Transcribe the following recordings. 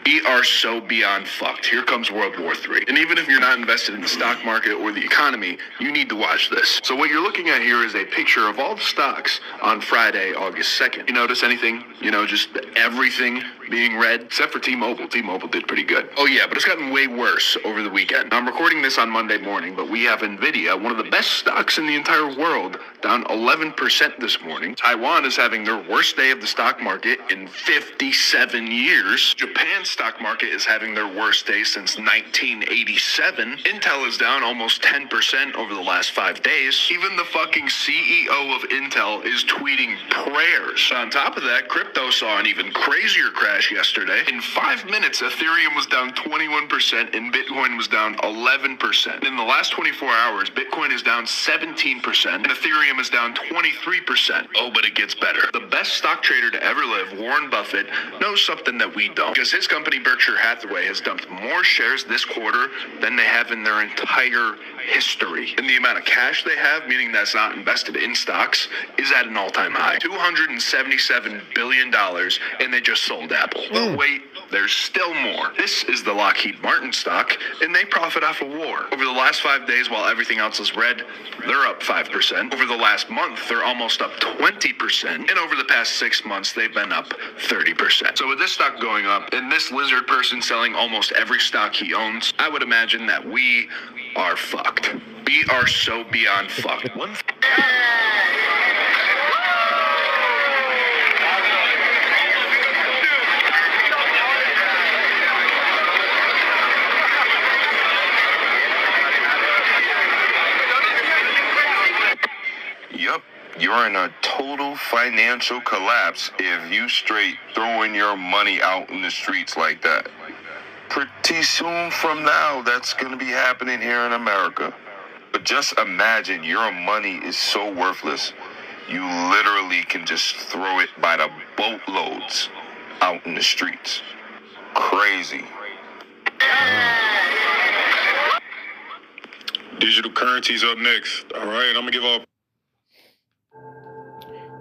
We are so beyond fucked. Here comes World War III. And even if you're not invested in the stock market or the economy, you need to watch this. So what you're looking at here is a picture of all the stocks on Friday, August 2nd. You notice anything? You know, just everything being red, except for T-Mobile. T-Mobile did pretty good. Oh yeah, but it's gotten way worse over the weekend. I'm recording this on Monday morning, but we have Nvidia, one of the best stocks in the entire world, down 11% this morning. Taiwan is having their worst day of the stock market in 57 years. Japan's stock market is having their worst day since 1987. Intel is down almost 10% over the last 5 days. Even the fucking CEO of Intel is tweeting prayers. On top of that, crypto saw an even crazier crash yesterday. In 5 minutes, Ethereum was down 21% and Bitcoin was down 11%. In the last 24 hours, Bitcoin is down 17% and Ethereum is down 23%. Oh, but it gets better. The best stock trader to ever live, Warren Buffett, knows something that we don't. Because his company, Berkshire Hathaway, has dumped more shares this quarter than they have in their entire history. And the amount of cash they have, meaning that's not invested in stocks, is at an all-time high. $277 billion, and they just sold Apple. But wait, there's still more. This is the Lockheed Martin stock, and they profit off of war. Over the last 5 days, while everything else is red, they're up 5%. Over the last month, they're almost up 20%. And over the past 6 months, they've been up 30%. So with this stock going up, and this lizard person selling almost every stock he owns, I would imagine that we are fucked. We are so beyond fucked. Yup, you're in a total financial collapse if you straight throwing your money out in the streets like that. Pretty soon from now, that's going to be happening here in America. But just imagine your money is so worthless, you literally can just throw it by the boatloads out in the streets. Crazy. Digital currency's up next. All right, I'm going to give all...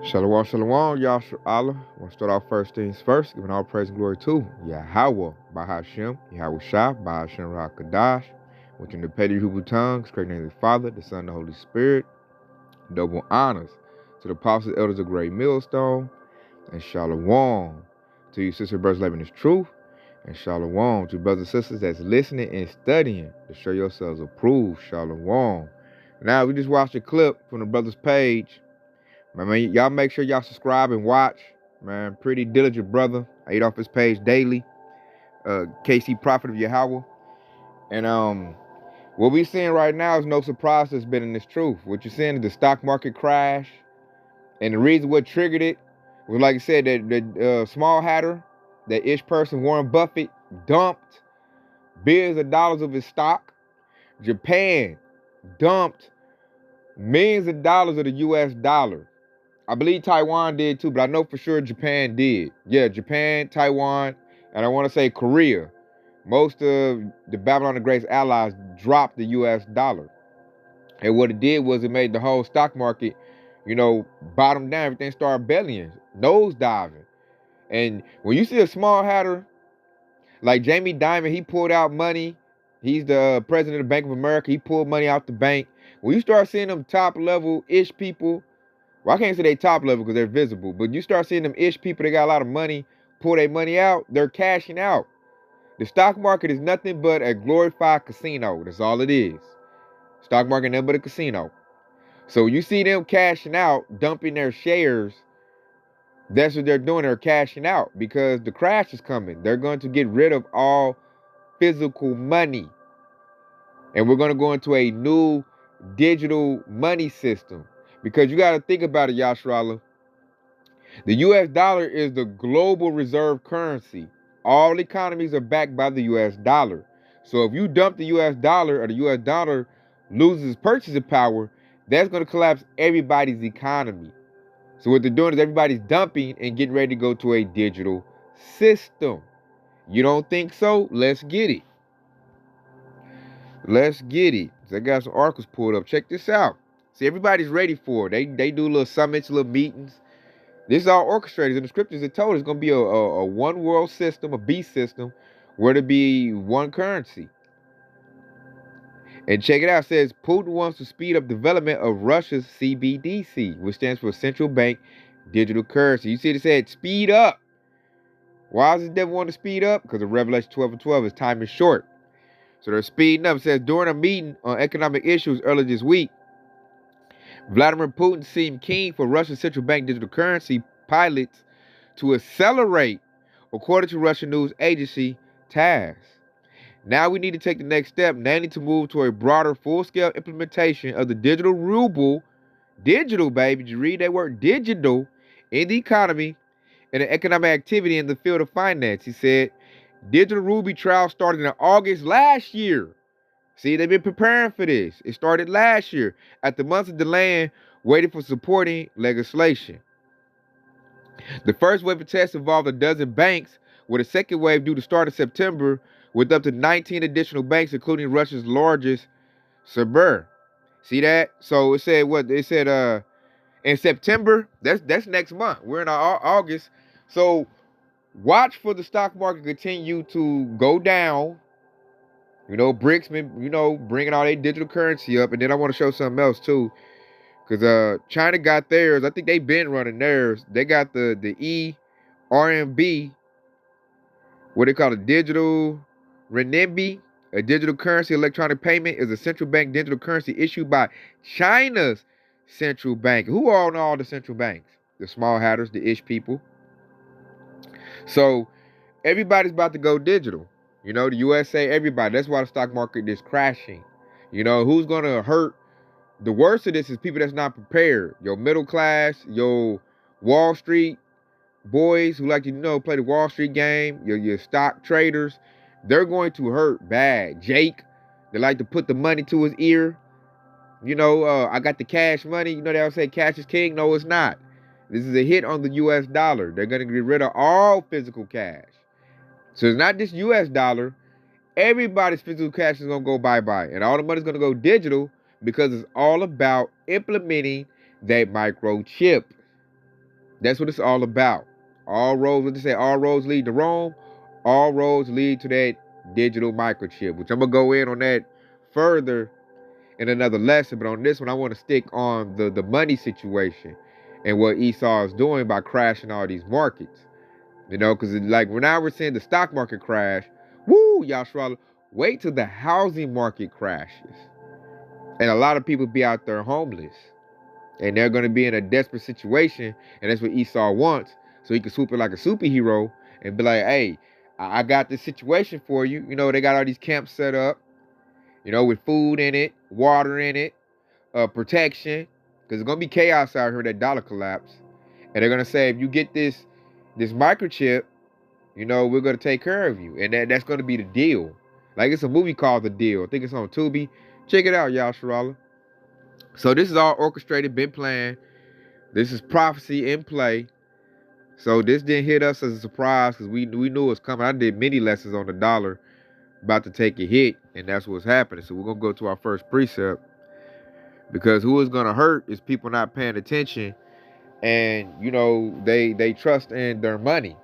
Shalom, shalom, Yahshua Allah. I want to start off first things first, giving all praise and glory to Yahweh, Bahashem, Yahweh Shah, Bahashem Rakadash, which in the petty Hebrew tongues, great name of the Father, the Son, and the Holy Spirit. Double honors to the apostles, elders of Great Millstone, and shalom to you, sister brothers living this truth, and shalom to brothers and sisters that's listening and studying to show yourselves approved. Shalom. Now, we just watched a clip from the brother's page. Man, y'all make sure y'all subscribe and watch. Man, pretty diligent brother. I eat off his page daily. KC Prophet of Yahweh. And what we seeing right now is no surprise that's been in this truth. What you're seeing is the stock market crash. And the reason what triggered it was, like I said, that small hatter, that ish person, Warren Buffett, dumped billions of dollars of his stock. Japan dumped millions of dollars of the US dollar. I believe Taiwan did too, but I know for sure Japan did. Yeah, Japan, Taiwan, and I want to say Korea. Most of the Babylon the Great's allies dropped the US dollar. And what it did was it made the whole stock market, bottom down. Everything started bellying, nose diving. And when you see a small hatter like Jamie Dimon, he pulled out money. He's the president of Bank of America. He pulled money out the bank. When you start seeing them top level-ish people, well, I can't say they top level because they're visible, but you start seeing them ish people that got a lot of money, pull their money out, they're cashing out. The stock market is nothing but a glorified casino. That's all it is. Stock market nothing but a casino. So when you see them cashing out, dumping their shares, that's what they're doing. They're cashing out because the crash is coming. They're going to get rid of all physical money. And we're going to go into a new digital money system. Because you got to think about it, Yahshua. The US dollar is the global reserve currency. All economies are backed by the US dollar. So if you dump the US dollar or the US dollar loses purchasing power, that's going to collapse everybody's economy. So what they're doing is everybody's dumping and getting ready to go to a digital system. You don't think so? Let's get it. Let's get it. I got some articles pulled up. Check this out. See, everybody's ready for it. They do little summits, little meetings. This is all orchestrated. In the scriptures, it told us it's going to be a one world system, a beast system, were to be one currency. And check it out, it says Putin wants to speed up development of Russia's CBDC, which stands for Central Bank Digital Currency. You see it said speed up. Why does the devil want to speed up? Because of Revelation 12:12, his time is short. So they're speeding up. It says during a meeting on economic issues earlier this week, Vladimir Putin seemed keen for Russia's central bank digital currency pilots to accelerate, according to Russian news agency TASS. Now we need to take the next step, namely to move to a broader full-scale implementation of the digital ruble, digital, baby, did you read that word, digital, in the economy and the economic activity in the field of finance. He said, digital ruble trial started in August last year. See, they've been preparing for this. It started last year, after months of delaying, waiting for supporting legislation. The first wave of tests involved a dozen banks, with a second wave due to start in September, with up to 19 additional banks, including Russia's largest, Sber. See that? So it said what? It said in September. That's next month. We're in August. So watch for the stock market continue to go down. You know, BRICS been, bringing all their digital currency up. And then I want to show something else too. Because China got theirs. I think they've been running theirs. They got the RMB, what they call a digital renminbi. A digital currency electronic payment is a central bank digital currency issued by China's central bank. Who own all the central banks? The small hatters, the ish people. So everybody's about to go digital. You know, the USA, everybody. That's why the stock market is crashing. You know, who's going to hurt? The worst of this is people that's not prepared. Your middle class, your Wall Street boys who like to, play the Wall Street game, your stock traders, they're going to hurt bad. Jake, they like to put the money to his ear. I got the cash money. They all say cash is king. No, it's not. This is a hit on the US dollar. They're going to get rid of all physical cash. So it's not just US dollar. Everybody's physical cash is going to go bye-bye. And all the money's going to go digital because it's all about implementing that microchip. That's what it's all about. All roads lead to Rome. All roads lead to that digital microchip, which I'm going to go in on that further in another lesson. But on this one, I want to stick on the money situation and what Esau is doing by crashing all these markets. Because like when we're seeing the stock market crash, woo, Yashua, wait till the housing market crashes. And a lot of people be out there homeless. And they're going to be in a desperate situation. And that's what Esau wants. So he can swoop in like a superhero and be like, hey, I got this situation for you. They got all these camps set up, with food in it, water in it, protection. Because there's going to be chaos out here, that dollar collapse. And they're going to say, if you get this microchip, we're going to take care of you. And that's going to be the deal. Like, it's a movie called The Deal. I think it's on Tubi. Check it out, y'all, Sharala. So this is all orchestrated, been planned. This is prophecy in play. So this didn't hit us as a surprise because we knew it was coming. I did many lessons on the dollar about to take a hit, and that's what's happening. So we're going to go to our first precept, because who is going to hurt is people not paying attention, and, they trust in their money.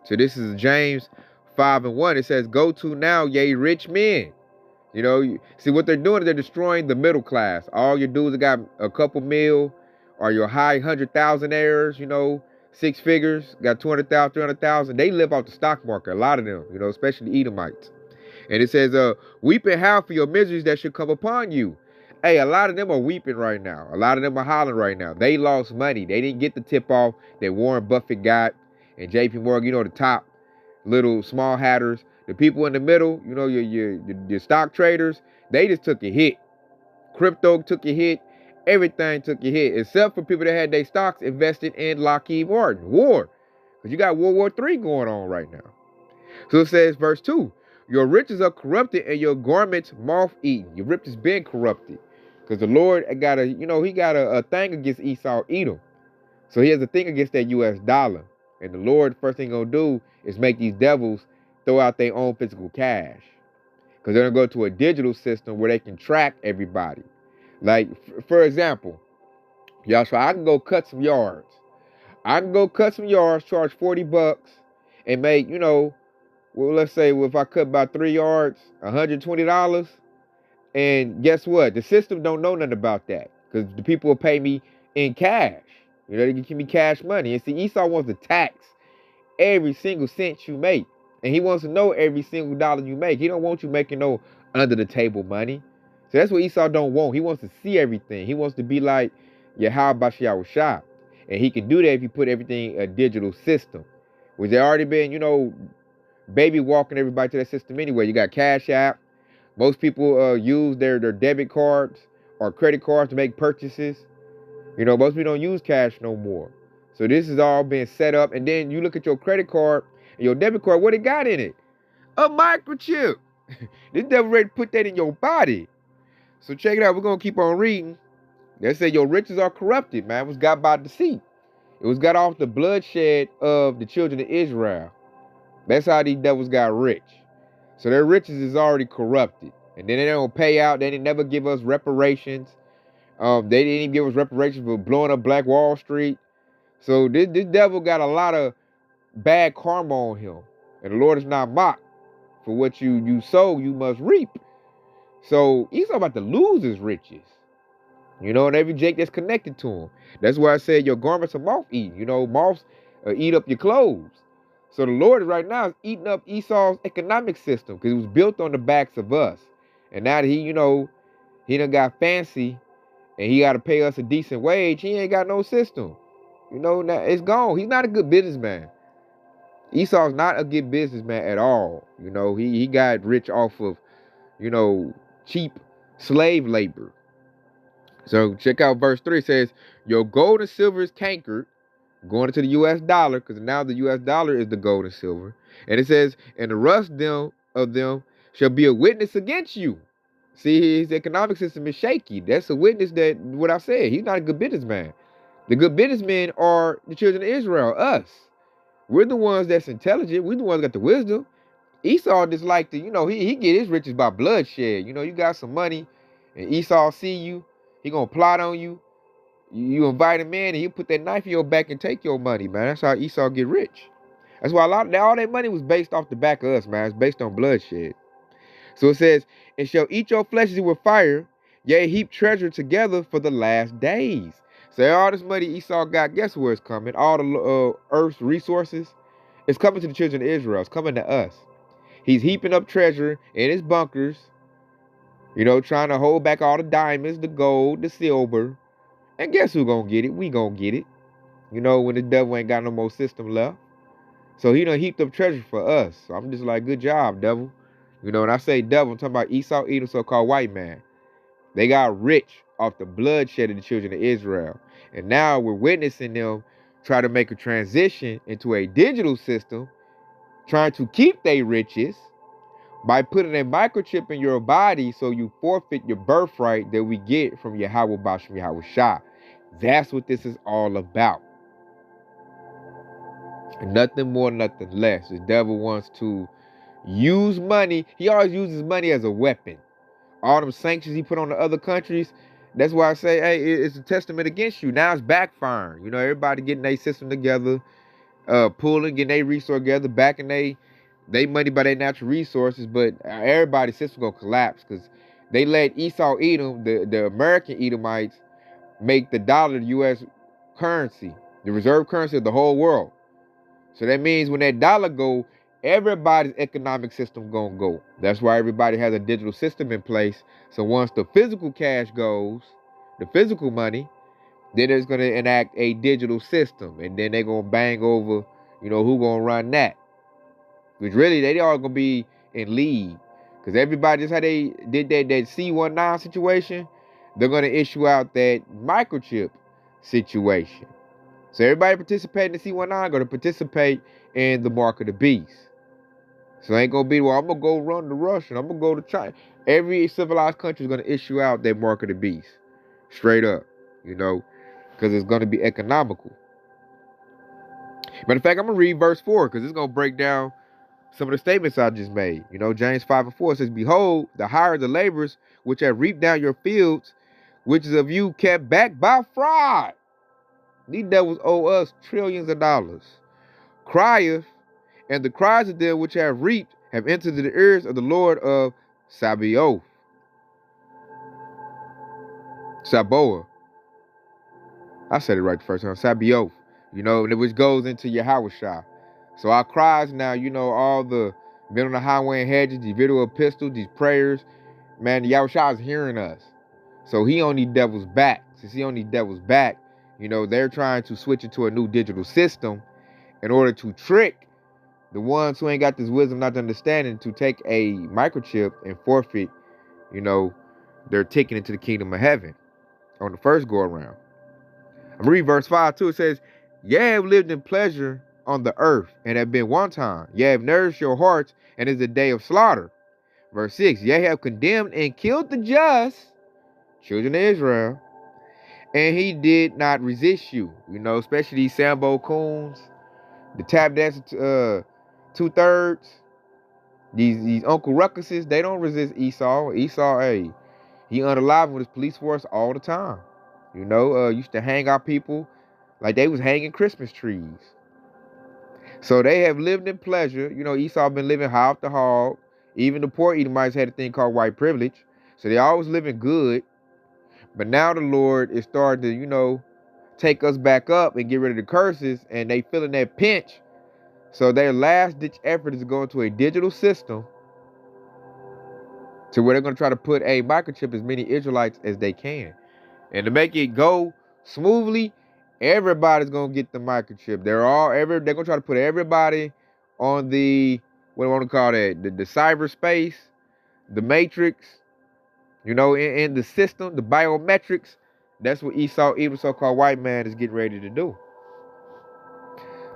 So this is James 5:1. It says, go to now, ye rich men. See what they're doing is they're destroying the middle class. All your dudes that got a couple mil, or your high 100,000-aires, 6 figures, got 200,000, 300,000. They live off the stock market, a lot of them, especially the Edomites. And it says, weep and howl for your miseries that should come upon you. Hey, a lot of them are weeping right now. A lot of them are hollering right now. They lost money. They didn't get the tip off that Warren Buffett got and JP Morgan, the top little small hatters. The people in the middle, your stock traders, they just took a hit. Crypto took a hit. Everything took a hit, except for people that had their stocks invested in Lockheed Martin. War. Because you got World War III going on right now. So it says, verse 2, your riches are corrupted and your garments moth-eaten. Your riches been corrupted. Because the Lord got he got a thing against Esau, Edom. So he has a thing against that US dollar. And the Lord, first thing he's going to do is make these devils throw out their own physical cash. Because they're going to go to a digital system where they can track everybody. Like, for example, Yashua, I can go cut some yards. I can go cut some yards, charge $40, and make, Well, let's say if I cut by 3 yards, $120. And guess what? The system don't know nothing about that because the people will pay me in cash. You know, they give me cash money. And see, Esau wants to tax every single cent you make. And he wants to know every single dollar you make. He don't want you making no under the table money. So that's what Esau don't want. He wants to see everything. He wants to be like Yahweh Shah. And he can do that if you put everything in a digital system. Which they already been, baby walking everybody to that system anyway. You got Cash App. Most people use their debit cards or credit cards to make purchases. Most people don't use cash no more. So this is all being set up. And then you look at your credit card and your debit card, what it got in it? A microchip. This devil ready to put that in your body. So check it out. We're going to keep on reading. They say your riches are corrupted, man. It was got by deceit. It was got off the bloodshed of the children of Israel. That's how these devils got rich. So their riches is already corrupted. And then they don't pay out. They didn't never give us reparations. They didn't even give us reparations for blowing up Black Wall Street. So this devil got a lot of bad karma on him. And the Lord is not mocked. For what you sow, you must reap. So he's about to lose his riches. And every Jake that's connected to him. That's why I said your garments are moth-eaten. Moths eat up your clothes. So the Lord right now is eating up Esau's economic system because it was built on the backs of us. And now that he done got fancy and he got to pay us a decent wage, he ain't got no system. Now it's gone. He's not a good businessman. Esau's not a good businessman at all. He got rich off of, cheap slave labor. So check out verse 3. It says, your gold and silver is cankered, going into the U.S. dollar, because now the U.S. dollar is the gold and silver. And it says, and the rust of them shall be a witness against you. See, his economic system is shaky. That's a witness that what I said. He's not a good businessman. The good businessmen are the children of Israel, us. We're the ones that's intelligent. We're the ones that got the wisdom. Esau just like to, he get his riches by bloodshed. You got some money and Esau see you. He gonna plot on you. You invite him in and he'll put that knife in your back and take your money, man. That's how Esau get rich. That's why all that money was based off the back of us, man. It's based on bloodshed. So it says, and shall eat your flesh with fire, yea, heap treasure together for the last days. So all this money Esau got, guess where it's coming? All the earth's resources. It's coming to the children of Israel. It's coming to us. He's heaping up treasure in his bunkers, trying to hold back all the diamonds, the gold, the silver. And guess who gonna get it? We gonna get it. When the devil ain't got no more system left. So he done heaped up treasure for us. So I'm just like, good job, devil. When I say devil, I'm talking about Esau, Edom, so-called white man. They got rich off the bloodshed of the children of Israel. And now we're witnessing them try to make a transition into a digital system, trying to keep their riches by putting a microchip in your body so you forfeit your birthright that we get from Yahweh Bashem Yahweh Shah. That's what this is all about. And nothing more, nothing less. The devil wants to use money. He always uses money as a weapon. All them sanctions he put on the other countries, that's why I say, hey, it's a testament against you. Now it's backfiring. Everybody getting their system together, pulling, getting their resource together, backing they money by their natural resources, but everybody's system gonna collapse because they let Esau Edom, the American Edomites, make the dollar the U.S. currency, the reserve currency of the whole world. So that means when that dollar go, everybody's economic system gonna go. That's why everybody has a digital system in place. So once the physical cash goes, the physical money, then it's gonna enact a digital system, and then they're gonna bang over, who gonna run that. Which really, they all gonna be in league. Because everybody, just how they did that C19 situation, they're gonna issue out that microchip situation. So everybody participating in C19 gonna participate in the mark of the beast. So it ain't gonna be, well, I'm gonna go run to Russia, I'm gonna go to China. Every civilized country is gonna issue out that mark of the beast. Straight up, because it's gonna be economical. Matter of fact, I'm gonna read verse 4 because it's gonna break down some of the statements I just made. James 5:4 says, behold, the hire of the laborers which have reaped down your fields, which is of you kept back by fraud. These devils owe us trillions of dollars. Crieth And the cries of them which have reaped have entered the ears of the Lord of Sabaoth. Sabaoth. I said it right the first time. Sabaoth. Which goes into Yahushua. So our cries now, all the men on the highway and hedges, these video epistles, these prayers, man, Yahushua is hearing us. So he on these devils back. Since he on these devils back, they're trying to switch it to a new digital system in order to trick the ones who ain't got this wisdom, not understanding, to take a microchip and forfeit, their ticket into the kingdom of heaven on the first go around. I'm reading verse 5 too. It says, "Ye have lived in pleasure on the earth, and have been one time. Ye have nourished your hearts, and is the day of slaughter." Verse 6, "Ye have condemned and killed the just, children of Israel, and he did not resist you." Especially these Sambo coons, the tap dancer 2/3, these Uncle Ruckuses, they don't resist Esau. Esau, hey, he unalive with his police force all the time. Used to hang out people like they was hanging Christmas trees. So they have lived in pleasure. Esau been living high off the hog. Even the poor Edomites had a thing called white privilege. So they always living good. But now the Lord is starting to, take us back up and get rid of the curses, and they feeling that pinch. So their last ditch effort is to go into a digital system to where they're going to try to put a microchip as many Israelites as they can. And to make it go smoothly, everybody's going to get the microchip. They're going to try to put everybody on the, what do I want to call that? The cyberspace, the matrix, in the system, the biometrics. That's what Esau, even so-called white man, is getting ready to do.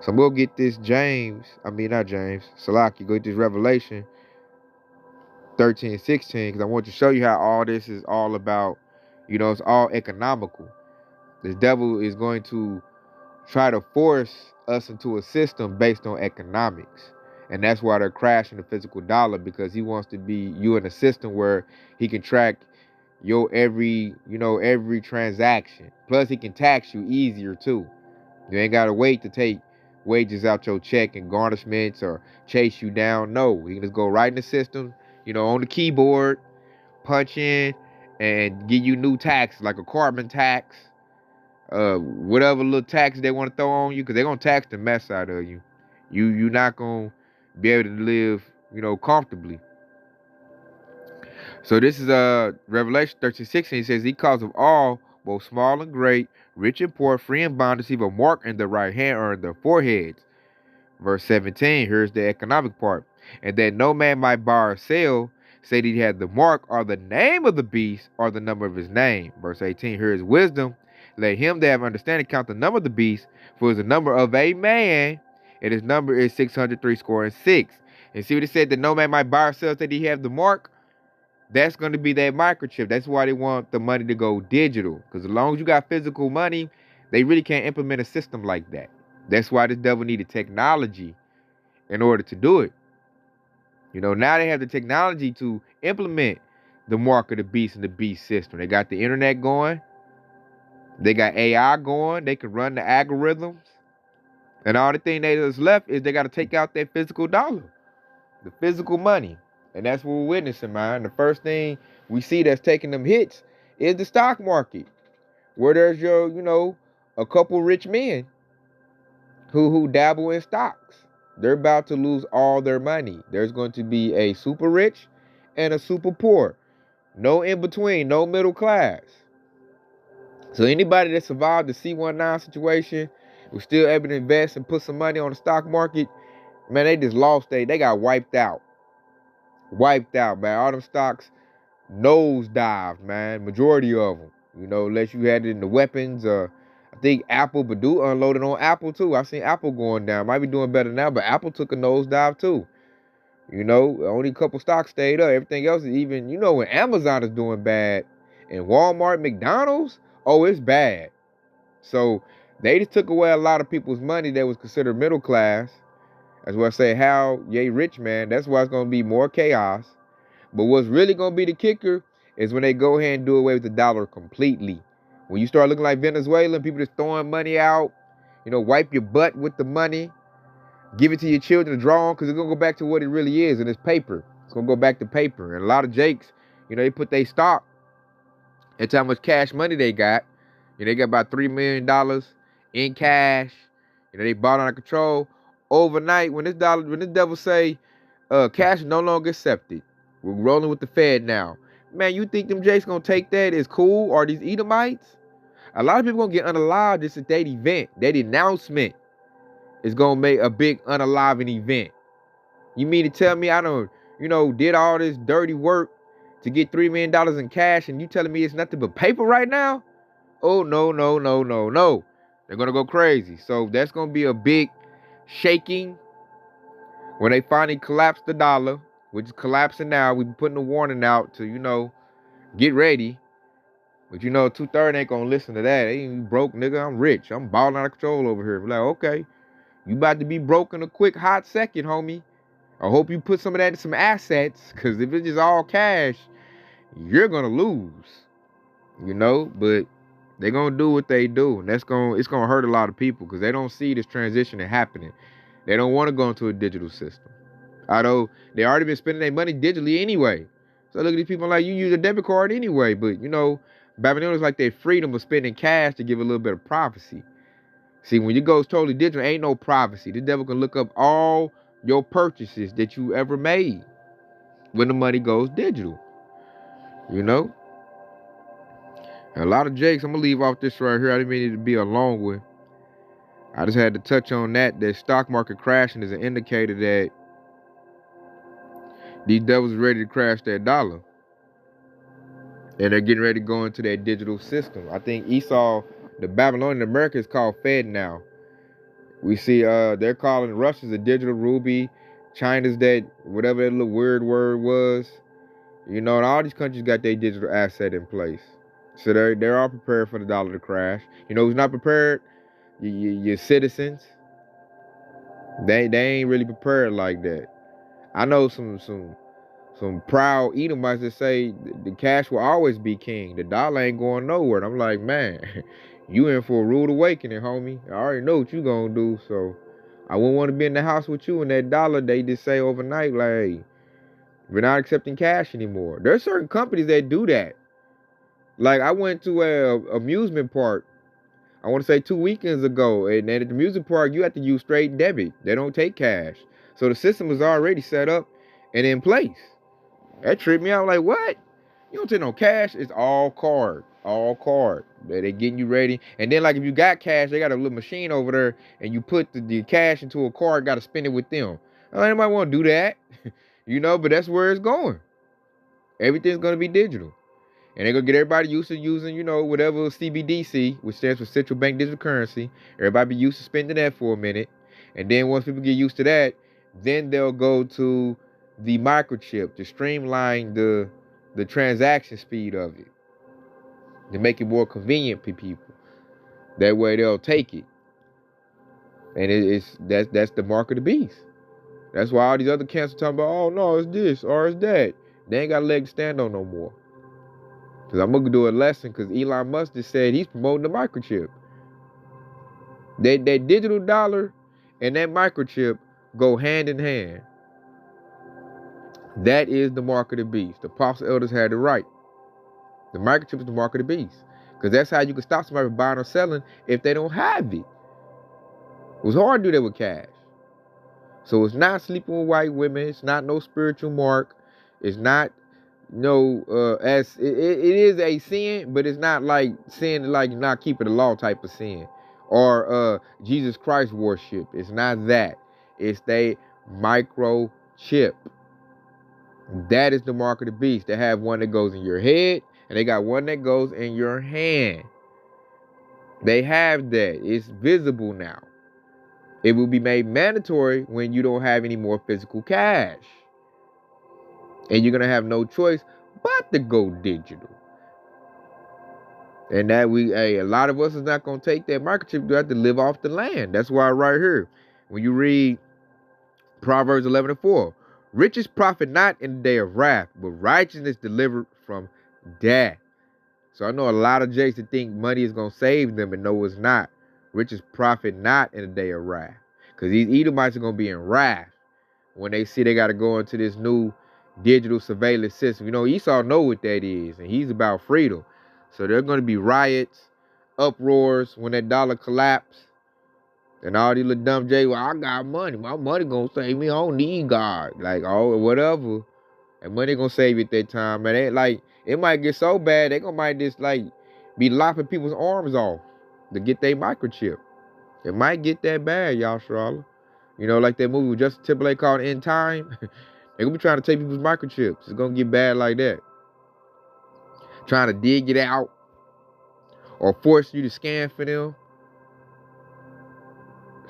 So we'll get this Salaki, go get this Revelation 13:16, because I want to show you how all this is all about, it's all economical. This devil is going to try to force us into a system based on economics. And that's why they're crashing the physical dollar, because he wants to be you in a system where he can track your every transaction. Plus he can tax you easier too. You ain't gotta wait to take wages out your check and garnishments or chase you down. No, he can just go right in the system, on the keyboard, punch in, and give you new taxes like a carbon tax, whatever little tax they want to throw on you, because they're gonna tax the mess out of you. You're not gonna be able to live, comfortably. So this is Revelation 13:16. It says, "He calls of all, both small and great, rich and poor, free and bond, to receive a mark in their right hand or in their foreheads." Verse 17, here's the economic part. "And that no man might buy or sell, say that he had the mark or the name of the beast or the number of his name." Verse 18, here is wisdom. "Let him that have understanding count the number of the beast, for it is the number of a man, and his number is 666. And see what it said, that no man might buy or sell, say that he have the mark? That's going to be that microchip. That's why they want the money to go digital. Because as long as you got physical money, they really can't implement a system like that. That's why this devil needed technology in order to do it. Now they have the technology to implement the mark of the beast and the beast system. They got the internet going. They got AI going. They can run the algorithms. And all the thing that's left is they got to take out that physical dollar, the physical money. And that's what we're witnessing, man. The first thing we see that's taking them hits is the stock market, where there's a couple rich men who dabble in stocks. They're about to lose all their money. There's going to be a super rich and a super poor. No in between, no middle class. So anybody that survived the C19 situation was still able to invest and put some money on the stock market, man, they just lost. They got wiped out. Wiped out, man. All them stocks nosedived, man. Majority of them. Unless you had it in the weapons. I think Apple, Badu unloaded on Apple too. I've seen Apple going down. Might be doing better now, but Apple took a nosedive too. Only a couple stocks stayed up. Everything else is even, when Amazon is doing bad and Walmart, McDonald's, oh, it's bad. So they just took away a lot of people's money that was considered middle class. That's why I say, how yay rich, man. That's why it's going to be more chaos. But what's really going to be the kicker is when they go ahead and do away with the dollar completely. When you start looking like Venezuela, people just throwing money out, wipe your butt with the money, Give it to your children to draw on, because it's going to go back to what it really is, and it's paper. It's going to go back to paper. And a lot of jakes, they put their stock into how much cash money they got. They got about $3 million in cash. They bought out of control. Overnight, when this devil say, cash is no longer accepted, we're rolling with the Fed now. Man, you think them jakes going to take that as cool? Or these Edomites? A lot of people going to get unalived just at that event. That announcement is going to make a big unaliving event. You mean to tell me I don't, did all this dirty work to get $3 million in cash, and you telling me it's nothing but paper right now? Oh, no, no, no, no, no. They're going to go crazy. So that's going to be a big shaking when they finally collapse the dollar, which is collapsing now. We've been putting a warning out to, get ready. But 2/3 ain't going to listen to that. They ain't broke, nigga. I'm rich. I'm balling out of control over here. Like, okay, you about to be broke in a quick, hot second, homie. I hope you put some of that in some assets, because if it's just all cash, you're going to lose. But they're going to do what they do. And it's going to hurt a lot of people, because they don't see this transition happening. They don't want to go into a digital system. Although they already been spending their money digitally anyway. So look at these people like, you use a debit card anyway. But, Babylonians like their freedom of spending cash to give a little bit of privacy. See, when you go totally digital, ain't no privacy. The devil can look up all your purchases that you ever made when the money goes digital. A lot of jakes, I'm going to leave off this right here. I didn't mean it to be a long one. I just had to touch on that. That stock market crashing is an indicator that these devils are ready to crash that dollar. And they're getting ready to go into that digital system. I think Esau, the Babylonian America, is called Fed now. We see they're calling Russia's a digital ruby. China's that, whatever that little weird word was. And all these countries got their digital asset in place. So they're all prepared for the dollar to crash. Who's not prepared? Your citizens. They ain't really prepared like that. I know some proud Edomites that say the cash will always be king. The dollar ain't going nowhere. And I'm like, man, you in for a rude awakening, homie. I already know what you gonna do. So I wouldn't want to be in the house with you and that dollar. They just say overnight, like, hey, we're not accepting cash anymore. There's certain companies that do that. Like, I went to a amusement park, I want to say 2 weekends ago, and at the amusement park, you have to use straight debit. They don't take cash. So the system was already set up and in place. That tripped me out. Like, what? You don't take no cash. It's all card. All card. They getting you ready. And then, like, if you got cash, they got a little machine over there, and you put the cash into a card, got to spend it with them. Anybody want to do that? But that's where it's going. Everything's going to be digital. And they're going to get everybody used to using, whatever CBDC, which stands for Central Bank Digital Currency. Everybody be used to spending that for a minute. And then once people get used to that, then they'll go to the microchip to streamline the transaction speed of it, to make it more convenient for people. That way they'll take it. And that's the mark of the beast. That's why all these other camps are talking about, oh no, it's this or it's that. They ain't got a leg to stand on no more. Because I'm going to do a lesson, because Elon Musk just said he's promoting the microchip. That digital dollar and that microchip go hand in hand. That is the mark of the beast. The apostle elders had it right. The microchip is the mark of the beast. Because that's how you can stop somebody from buying or selling if they don't have it. It was hard to do that with cash. So it's not sleeping with white women. It's not no spiritual mark. It's not as it is a sin, but it's not like sin like not keeping the law type of sin, or Jesus Christ worship. It's not that. It's the microchip. That is the mark of the beast. They have one that goes in your head, and they got one that goes in your hand. They have that. It's visible now. It will be made mandatory when you don't have any more physical cash. And you're going to have no choice but to go digital. And that a lot of us is not going to take that microchip. You have to live off the land. That's why right here, when you read Proverbs 11:4, riches profit not in the day of wrath, but righteousness delivered from death. So I know a lot of Jakes that think money is going to save them, and no, it's not. Riches profit not in the day of wrath. Because these Edomites are going to be in wrath when they see they got to go into this new digital surveillance system. You know, Esau know what that is, and he's about freedom. So there are going to be riots, uproars when that dollar collapse. And all these little dumb J, well, I got money. My money going to save me. I don't need God. Like, oh, whatever. And money going to save you at that time, man. They, like, it might get so bad, they might just, like, be lopping people's arms off to get their microchip. It might get that bad, y'all, Charlotte. You know, like that movie with Justin Timberlake called In Time. They're going to be trying to take people's microchips. It's going to get bad like that. Trying to dig it out or force you to scan for them.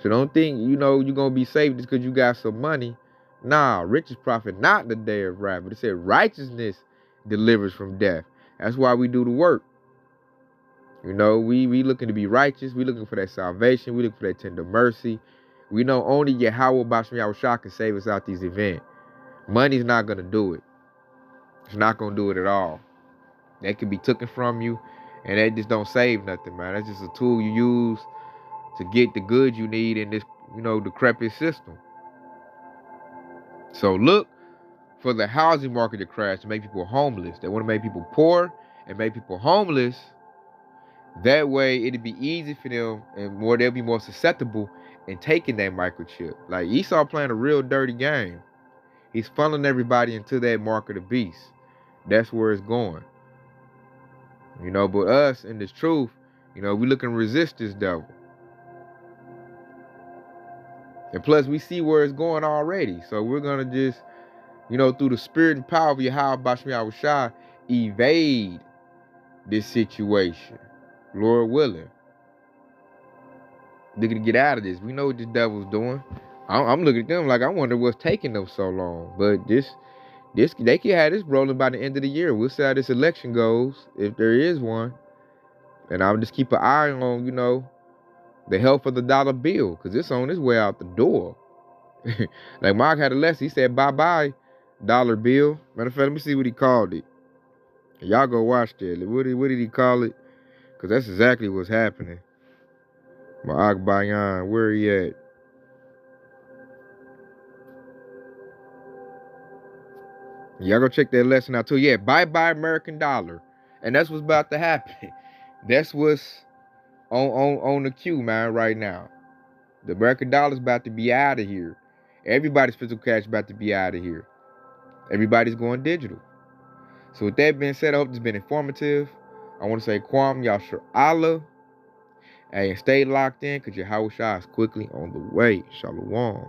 So don't think, you know, you're going to be safe just because you got some money. Nah, riches profit not in the day of wrath. But it said righteousness delivers from death. That's why we do the work. You know, we looking to be righteous. We looking for that salvation. We looking for that tender mercy. We know only Yahweh Bashem Yahushua can save us out these events. Money's not going to do it. It's not going to do it at all. That can be taken from you, and that just don't save nothing, man. That's just a tool you use to get the goods you need in this, you know, decrepit system. So look for the housing market to crash to make people homeless. They want to make people poor and make people homeless. That way, it'd be easy for them, and they'll be more susceptible in taking that microchip. Like Esau playing a real dirty game. He's funneling everybody into that mark of the beast. That's where it's going. You know, but us in this truth, you know, we looking to resist this devil. And plus, we see where it's going already. So we're going to just, you know, through the spirit and power of Yahweh Bashem Yahushua, evade this situation. Lord willing. Looking to get out of this. We know what this devil's doing. I'm looking at them like I wonder what's taking them so long. But this they can have this rolling by the end of the year. We'll see how this election goes, if there is one. And I'll just keep an eye on, you know, the health of the dollar bill, because it's on its way out the door. Like Mark had a lesson. He said, bye-bye, dollar bill. Matter of fact, let me see what he called it. Y'all go watch that. What did he call it? Because that's exactly what's happening. Ma'ak Bayan, where he at? Y'all go check that lesson out too. Yeah, bye-bye American dollar. And that's what's about to happen. That's what's on the queue, man, right now. The American dollar's about to be out of here. Everybody's physical cash is about to be out of here. Everybody's going digital. So with that being said, I hope this has been informative. I want to say Kwam Yashar Allah. And stay locked in because your Yahweh Shai is quickly on the way. Shalom.